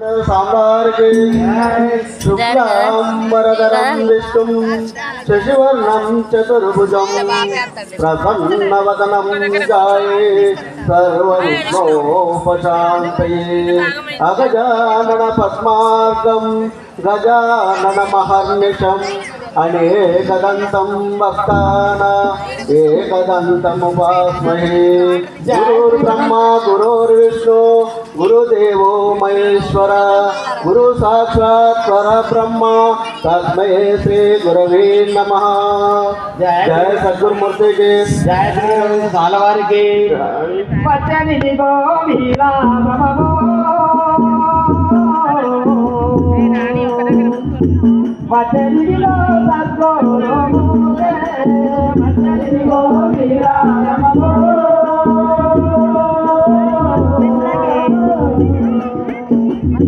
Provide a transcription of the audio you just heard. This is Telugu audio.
సాంబార్కి శుక్లాంబరధరం విష్ణుం శశివర్ణం చతుర్భుజం ప్రసన్నవదనం ధ్యాయే సర్వవిఘ్నోపశాంతయే అగజానన పద్మార్గం గజానన మహర్నిశం అనేకదంతం భక్తాన ఏకదంతముపాస్మహే గురుర్బ్రహ్మా గురుర్విష్ణు గురుదేవో మహేశ్వర గురు సాక్షాత్ పరబ్రహ్మ తస్మై శ్రీ గురవే నమః. జయ సద్గురుమూర్తికి జయ శ్రీ సాలవారికి పచ్చనిదిగో మీరా పచ్చనిదిగో సద్గురు పచ్చనిదిగో మీరా